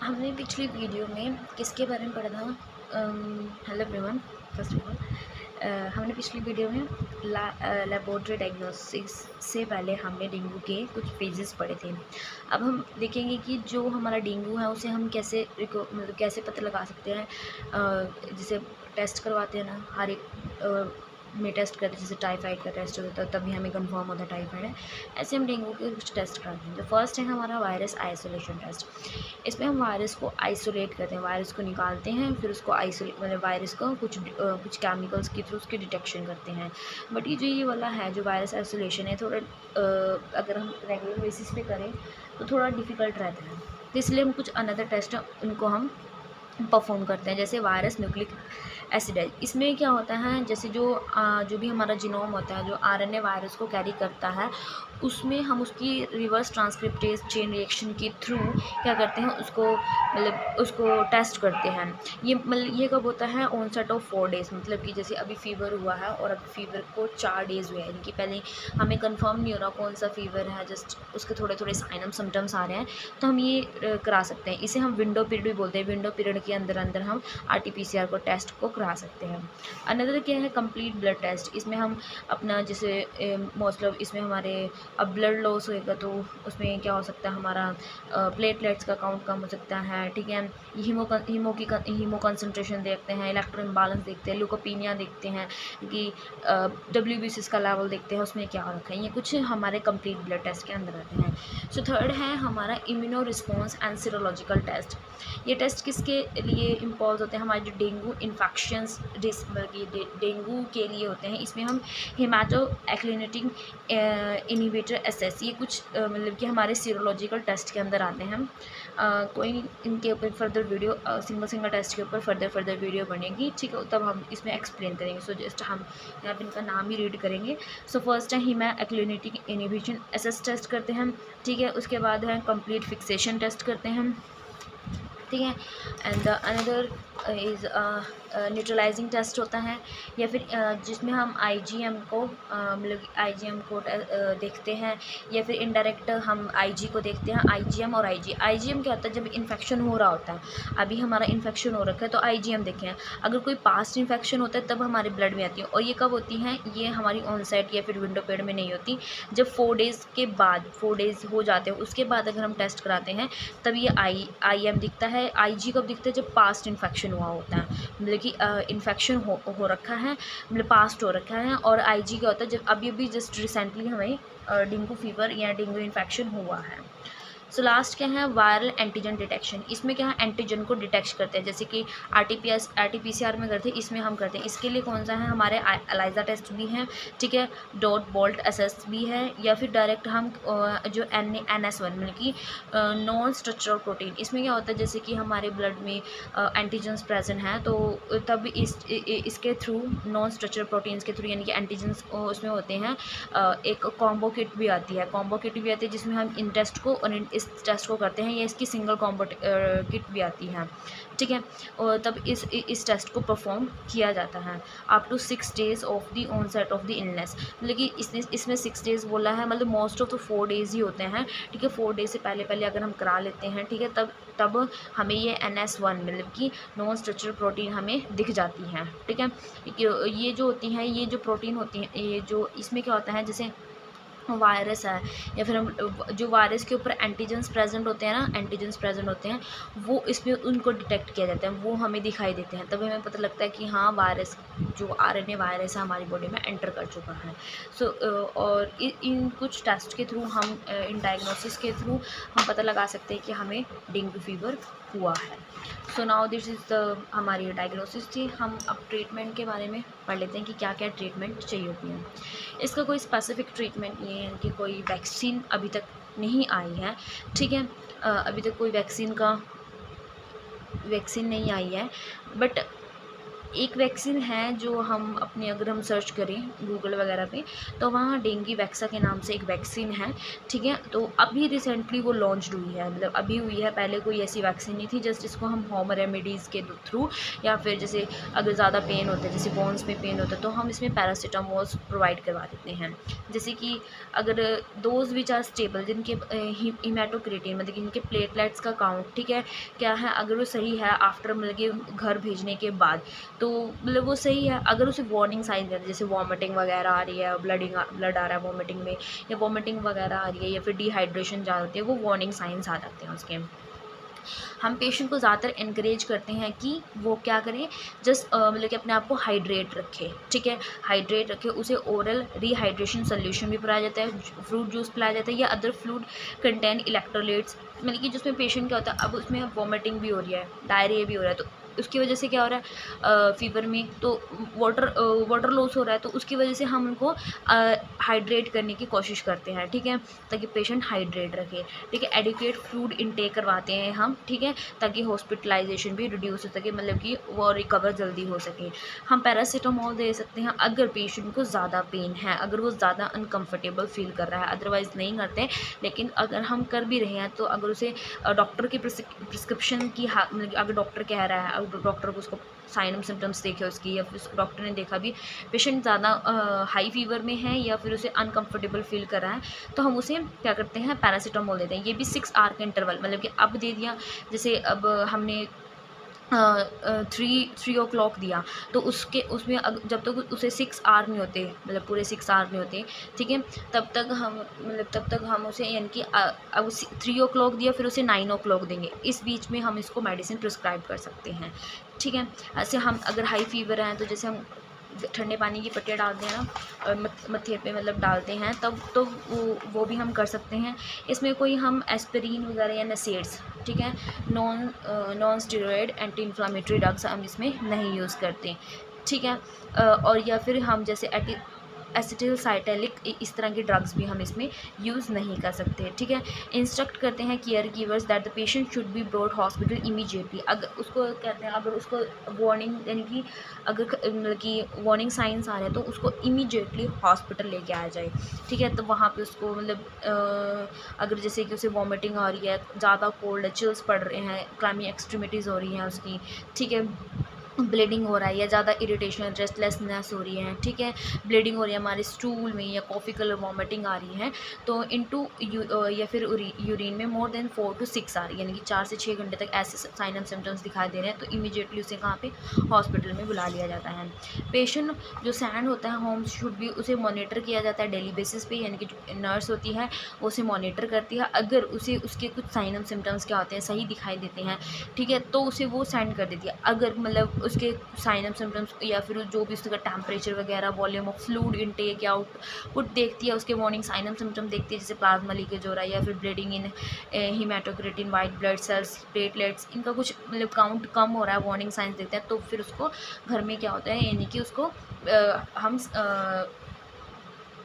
हमने पिछली वीडियो में किसके बारे में पढ़ा था। Hello everyone, first of all हमने पिछली वीडियो में लेबोरेटरी डायग्नोसिस से पहले हमने डेंगू के कुछ फेजेस पढ़े थे। अब हम देखेंगे कि जो हमारा डेंगू है उसे हम कैसे मतलब कैसे पता लगा सकते हैं। जैसे टेस्ट करवाते हैं ना, हर एक में टेस्ट करते हैं, जैसे टाइफाइड का टेस्ट होता है तभी हमें कंफर्म होता है टाइफाइड है। ऐसे हम डेंगू के कुछ टेस्ट कराते हैं। तो फर्स्ट है हमारा वायरस आइसोलेशन टेस्ट। इसमें हम वायरस को आइसोलेट करते हैं, वायरस को निकालते हैं, फिर उसको आइसोलेट मतलब वायरस को कुछ केमिकल्स के थ्रू उसकी डिटेक्शन करते हैं। बट ये वाला है जो वायरस आइसोलेशन है, थोड़ा अगर हम रेगुलर बेसिस पे करें तो थोड़ा डिफ़िकल्ट रहता है। तो इसलिए हम कुछ अनदर टेस्ट उनको हम परफॉर्म करते हैं, जैसे वायरस न्यूक्लिक एसिड है। इसमें क्या होता है, जैसे जो भी हमारा जीनोम होता है, जो आरएनए वायरस को कैरी करता है, उसमें हम उसकी रिवर्स ट्रांसक्रिप्टेज चेन रिएक्शन के थ्रू क्या करते हैं, उसको टेस्ट करते हैं। ये कब होता है, ऑनसेट ऑफ 4 डेज़, मतलब कि जैसे अभी फ़ीवर हुआ है और अभी फ़ीवर को 4 डेज़ हुए हैं, यानी कि पहले हमें कंफर्म नहीं हो रहा कौन सा फ़ीवर है, जस्ट उसके थोड़े थोड़े साइन एंड सिम्टम्स आ रहे हैं, तो हम ये करा सकते हैं। इसे हम विंडो पीरियड भी बोलते हैं। विंडो पीरियड के अंदर अंदर हम RT-PCR को टेस्ट को करा सकते हैं। अनदर क्या है, कंप्लीट ब्लड टेस्ट। इसमें हम अपना जैसे मतलब इसमें हमारे अब ब्लड लॉस होएगा तो उसमें क्या हो सकता है, हमारा प्लेटलेट्स का काउंट कम हो सकता है, ठीक है। हीमो कंसनट्रेशन देखते हैं, इलेक्ट्रो इम्बैलेंस देखते हैं, ल्यूकोपीनिया देखते हैं कि WBC का लेवल देखते हैं, उसमें क्या हो रखा है। ये कुछ हमारे कंप्लीट ब्लड टेस्ट के अंदर आते हैं। सो थर्ड है हमारा immuno response and serological test. ये टेस्ट किसके लिए इम्पोज होते हैं, हमारे जो डेंगू इन्फेक्शंस डेंगू के लिए होते हैं। इसमें हम हेमाटो एक्लिनेटिंग इनिवेटर एसेस, ये कुछ मतलब कि हमारे सीरोलॉजिकल टेस्ट के अंदर आते हैं। कोई नहीं, इनके ऊपर फर्दर वीडियो सिंगल टेस्ट के ऊपर फर्दर वीडियो बनेगी, ठीक है, तब हम इसमें एक्सप्लेन करेंगे। सो जस्ट हम यहाँ पर इनका नाम ही रीड करेंगे। सो फर्स्ट है हीमा एक्लिनेटिंग इनिवेशन एसेस टेस्ट करते हैं, ठीक है। उसके बाद है कंप्लीट फिक्सेशन टेस्ट करते हैं, ठीक है। And another is neutralising test होता है, या फिर जिसमें हम IgM को मतलब IgM को देखते हैं, या फिर इनडायरेक्ट हम IG को देखते हैं। IgM और IgM क्या होता है, जब इन्फेक्शन हो रहा होता है, अभी हमारा इन्फेक्शन हो रखा है तो IgM देखें। अगर कोई पास्ट इन्फेक्शन होता है तब हमारे ब्लड में आती है, और ये कब होती हैं, ये हमारी ऑनसेट या फिर विंडो पीरियड में नहीं होती। जब 4 डेज़ के बाद 4 डेज़ हो जाते हैं उसके बाद अगर हम टेस्ट कराते हैं तब ये IM दिखता है। IG कब दिखता है, जब पास्ट इन्फेक्शन हुआ होता है, मतलब कि इन्फेक्शन हो रखा है, मतलब पास्ट हो रखा है। और IG क्या होता है, जब अभी अभी जस्ट रिसेंटली हमें डेंगू फीवर या डेंगू इन्फेक्शन हुआ है। सो लास्ट क्या है, वायरल एंटीजन डिटेक्शन। इसमें क्या है, एंटीजन को डिटेक्ट करते हैं, जैसे कि RT-PCR में करते हैं, इसमें हम करते हैं। इसके लिए कौन सा है, हमारे एलाइजा टेस्ट भी है, ठीक है, डॉट बोल्ट एसेस भी है, या फिर डायरेक्ट हम जो NS1 मतलब कि नॉन स्ट्रक्चरल प्रोटीन। इसमें क्या होता है, जैसे कि हमारे ब्लड में एंटीजन्स प्रेजेंट हैं, तो तब इसके थ्रू नॉन स्ट्रक्चरल प्रोटीन्स के थ्रू, यानी कि एंटीजन्स उसमें होते हैं। एक कॉम्बो किट भी आती है, जिसमें हम इन टेस्ट को और इस टेस्ट को करते हैं, या इसकी सिंगल कॉम्बो किट भी आती है, ठीक है। और तब इस टेस्ट को परफॉर्म किया जाता है up to 6 days of the onset of the illness. मतलब कि इसमें 6 डेज़ बोला है, मतलब मोस्ट ऑफ द 4 डेज़ ही होते हैं, ठीक है। 4 डेज़ से पहले अगर हम करा लेते हैं, ठीक है, तब हमें ये NS1 मतलब कि नॉन स्ट्रक्चरल प्रोटीन हमें दिख जाती हैं, ठीक है। ये जो होती हैं, ये जो प्रोटीन होती हैं, ये जो इसमें क्या होता है, जैसे वायरस है, या फिर हम जो वायरस के ऊपर एंटीजन्स प्रेजेंट होते हैं, वो इसमें उनको डिटेक्ट किया जाता है, वो हमें दिखाई देते हैं, तभी हमें पता लगता है कि हाँ, वायरस जो RNA वायरस है हमारी बॉडी में एंटर कर चुका है। सो और इन कुछ टेस्ट के थ्रू हम इन डायग्नोसिस के थ्रू हम पता लगा सकते हैं कि हमें डेंगू फीवर हुआ है। So now this is the हमारी डायग्नोसिस थी। हम अब ट्रीटमेंट के बारे में पढ़ लेते हैं कि क्या क्या ट्रीटमेंट चाहिए होती है। इसका कोई स्पेसिफिक ट्रीटमेंट नहीं है, कि कोई वैक्सीन अभी तक नहीं आई है, ठीक है। अभी तक कोई वैक्सीन नहीं आई है, बट एक वैक्सीन है जो हम अपने अगर हम सर्च करें गूगल वगैरह पे, तो वहाँ डेंगी वैक्सा के नाम से एक वैक्सीन है, ठीक है। तो अभी रिसेंटली वो लॉन्च हुई है, मतलब अभी हुई है, पहले कोई ऐसी वैक्सीन नहीं थी। जस्ट इसको हम होम रेमेडीज़ के थ्रू, या फिर जैसे अगर ज़्यादा पेन होता है, जैसे बोन्स में पेन होता है, तो हम इसमें पैरासीटामोल प्रोवाइड करवा देते हैं। जैसे कि अगर दोज विच आर स्टेबल, जिनके हीमेटोक्रिएटिन मतलब कि इनके प्लेटलेट्स का काउंट ठीक है क्या है, अगर वो सही है आफ्टर मतलब कि घर भेजने के बाद, तो मतलब वो सही है। अगर उसे वार्निंग साइन है जैसे वॉमिटिंग वगैरह आ रही है, ब्लड आ रहा है वॉमिटिंग में, या वॉमिटिंग वगैरह आ रही है, या फिर डिहाइड्रेशन ज़्यादा होती है, वो वार्निंग साइंस आ जाते हैं उसके। हम पेशेंट को ज़्यादातर इनक्रेज करते हैं कि वो क्या करें, जस्ट मतलब कि अपने आप को हाइड्रेट रखे, ठीक है, हाइड्रेट रखे। उसे ओरल रिहाइड्रेशन सोल्यूशन भी पिलाया जाता है, फ्रूट जूस पिलाया जाता है, या अदर फ्लूइड कंटेन इलेक्ट्रोलाइट्स, मतलब कि जिसमें पेशेंट क्या होता है, अब उसमें वॉमिटिंग भी हो रही है, डायरिया भी हो रहा है, तो उसकी वजह से क्या हो रहा है फीवर में, तो वाटर लॉस हो रहा है, तो उसकी वजह से हम उनको हाइड्रेट करने की कोशिश करते हैं, ठीक है, ताकि पेशेंट हाइड्रेट रखे, ठीक है। एडिक्वेट फ्लूइड इनटेक करवाते हैं हम, ठीक है, ताकि हॉस्पिटलाइजेशन भी रिड्यूस हो सके, मतलब कि वो रिकवर जल्दी हो सके। हम पैरासीटामोल दे सकते हैं अगर पेशेंट को ज़्यादा पेन है, अगर वो ज़्यादा अनकम्फर्टेबल फील कर रहा है, अदरवाइज़ नहीं करते। लेकिन अगर हम कर भी रहे हैं तो अगर उसे डॉक्टर की प्रिस्क्रिप्शन की मतलब अगर डॉक्टर कह रहा है, अगर डॉक्टर को उसको साइन सिम्टम्स देखे उसकी, या फिर डॉक्टर ने देखा भी पेशेंट ज़्यादा हाई फीवर में है या फिर उसे अनकम्फर्टेबल फील कर रहा है, तो हम उसे क्या करते हैं, पैरासीटामोल देते हैं। ये भी 6 आवर के इंटरवल, मतलब कि अब दे दिया, जैसे अब हमने 3 o'clock दिया, तो उसमें जब तक उसे 6 आवर नहीं होते, मतलब पूरे 6 आवर नहीं होते, ठीक है, तब तक हम उसे यानी कि अब 3 o'clock दिया, फिर उसे 9 o'clock देंगे, इस बीच में हम इसको मेडिसिन प्रिस्क्राइब कर सकते हैं, ठीक है। ऐसे हम अगर हाई फीवर है तो जैसे हम ठंडे पानी की पट्टियाँ डालते हैं ना, और मत्थे पे मतलब डालते हैं, तब तो वो भी हम कर सकते हैं। इसमें कोई हम एस्पिरिन वगैरह या नसेड्स, ठीक है, non steroid anti inflammatory drugs हम इसमें नहीं यूज़ करते, ठीक है। और या फिर हम जैसे एसिटिलसाइटैलिक इस तरह के ड्रग्स भी हम इसमें यूज़ नहीं कर सकते, ठीक है। इंस्ट्रक्ट करते हैं care givers that the patient should be brought hospital immediately. अगर उसको कहते हैं, अगर उसको वार्निंग यानी कि अगर मतलब कि वार्निंग साइंस आ रहे हैं तो उसको इमीडिएटली हॉस्पिटल लेके आया जाए, ठीक है। तो वहाँ पे उसको मतलब अगर जैसे कि उसे वॉमिटिंग आ रही है, ज़्यादा कोल्ड, चिल्स पड़ रहे हैं, क्लाइमी एक्सट्रीमिटीज़ हो रही हैं उसकी, ठीक है, ब्लीडिंग हो रहा है, या ज़्यादा इरिटेशन रेस्टलेसनेस हो रही है, ठीक है, ब्लीडिंग हो रही है हमारे स्टूल में, या कॉफ़ी कलर वॉमिटिंग आ रही है, तो या फिर यूरिन में मोर देन 4 to 6 आवर, यानी कि 4 से 6 घंटे तक ऐसे साइन एंड सिम्टम्स दिखाई दे रहे हैं, तो इमीडिएटली उसे कहाँ पे, हॉस्पिटल में बुला लिया जाता है। पेशेंट जो सैंड होता है होम शुड भी उसे मॉनिटर किया जाता है डेली बेसिस पे, यानी कि जो नर्स होती है वो उसे मॉनिटर करती है। अगर उसे उसके कुछ साइन एंड सिम्टम्स क्या होते हैं सही दिखाई देते हैं, ठीक है, तो उसे वो सेंड कर देती है। अगर मतलब उसके साइन एंड सिम्टम्स या फिर जो भी उसका टेम्परेचर वगैरह, वॉल्यूम ऑफ फ्लूइड इनटेक या आउटपुट देखती है, उसके वार्निंग साइन एंड सिम्टम देखती है, जैसे प्लाज्मा लीकेज हो रहा है, या फिर bleeding in hematocrit, white blood cells, platelets, इनका कुछ मतलब काउंट कम हो रहा है, वार्निंग साइंस देखते हैं, तो फिर उसको घर में क्या होता है, यानी कि उसको हम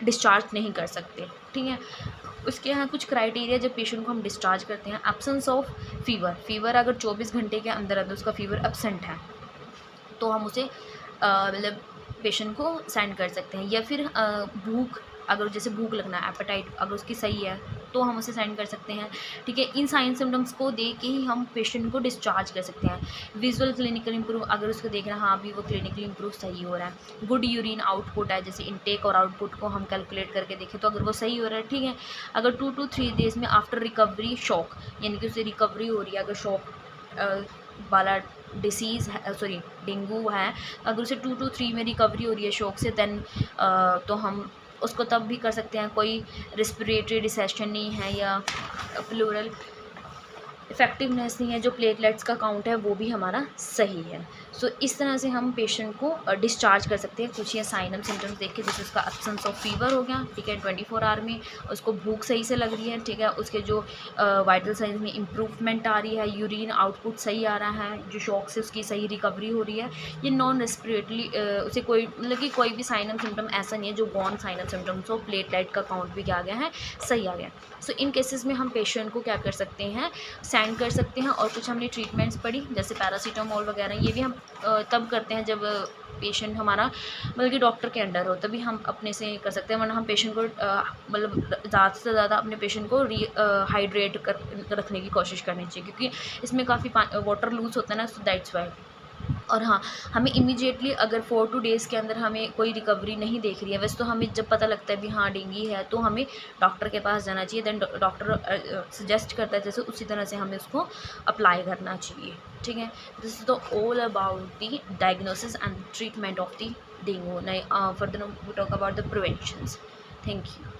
डिस्चार्ज नहीं कर सकते, ठीक है। उसके यहाँ कुछ क्राइटेरिया जब पेशेंट को हम डिस्चार्ज करते हैं, एब्सेंस ऑफ फीवर अगर 24 घंटे के अंदर अंदर उसका फीवर एब्सेंट है, तो हम उसे मतलब पेशेंट को सेंड कर सकते हैं। या फिर भूख, अगर जैसे भूख लगना, एपेटाइट अगर उसकी सही है, तो हम उसे सेंड कर सकते हैं, ठीक है। इन साइन सिम्टम्स को देख के ही हम पेशेंट को डिस्चार्ज कर सकते हैं। विजुअल क्लिनिकल इंप्रूव, अगर उसको देखना हाँ अभी वो क्लिनिकली इंप्रूव सही हो रहा है। गुड यूरिन आउटपुट है, जैसे इनटेक और आउटपुट को हम कैलकुलेट करके देखें, तो अगर वो सही हो रहा है, ठीक है। अगर 2 to 3 डेज़ में आफ्टर रिकवरी शॉक, यानी कि उसे रिकवरी हो रही है, अगर शॉक वाला डिसीज़ है, सॉरी डेंगू है, अगर उसे 2 to 3 में रिकवरी हो रही है शॉक से, देन तो हम उसको तब भी कर सकते हैं। कोई रिस्पिरेटरी डिसेशन नहीं है, या प्लूरल इफेक्टिवनेस नहीं है, जो प्लेटलेट्स का काउंट है वो भी हमारा सही है। सो इस तरह से हम पेशेंट को डिस्चार्ज कर सकते हैं। कुछ ये साइन एंड सिम्टम्स देख के, जैसे उसका एब्सेंस ऑफ फीवर हो गया, ठीक है, 24 आवर में उसको भूख सही से लग रही है, ठीक है, उसके जो वाइटल साइंस में इम्प्रूवमेंट आ रही है, यूरिन आउटपुट सही आ रहा है, जो शॉक से उसकी सही रिकवरी हो रही है, ये नॉन रेस्पिरेटरी उसे कोई मतलब कि कोई भी साइन एंड सिम्टम ऐसा नहीं है जो वॉर्न साइन एंड सिम्टम्स हो, प्लेटलेट का काउंट भी क्या आ गया है, सही आ गया। सो इन केसेस में हम पेशेंट को क्या कर सकते हैं, सेंड कर सकते हैं। और कुछ हमने ट्रीटमेंट्स पढ़ी जैसे पैरासीटामोल वगैरह, ये भी हम तब करते हैं जब पेशेंट हमारा मतलब कि डॉक्टर के अंडर हो, तभी हम अपने से कर सकते हैं, वरना हम पेशेंट को मतलब ज़्यादा से ज़्यादा अपने पेशेंट को हाइड्रेट कर रखने की कोशिश करनी चाहिए, क्योंकि इसमें काफ़ी वाटर लूज होता है ना, सो दैट्स वाई। और हाँ, हमें इमीडिएटली अगर 4 टू डेज़ के अंदर हमें कोई रिकवरी नहीं देख रही है, वैसे तो हमें जब पता लगता है भी हाँ डेंगू है तो हमें डॉक्टर के पास जाना चाहिए। देन डॉक्टर सजेस्ट करता है जैसे उसी तरह से हमें उसको अप्लाई करना चाहिए। ठीक है, this is the all about the diagnosis and treatment of the dengue. Further we talk about the preventions. Thank you.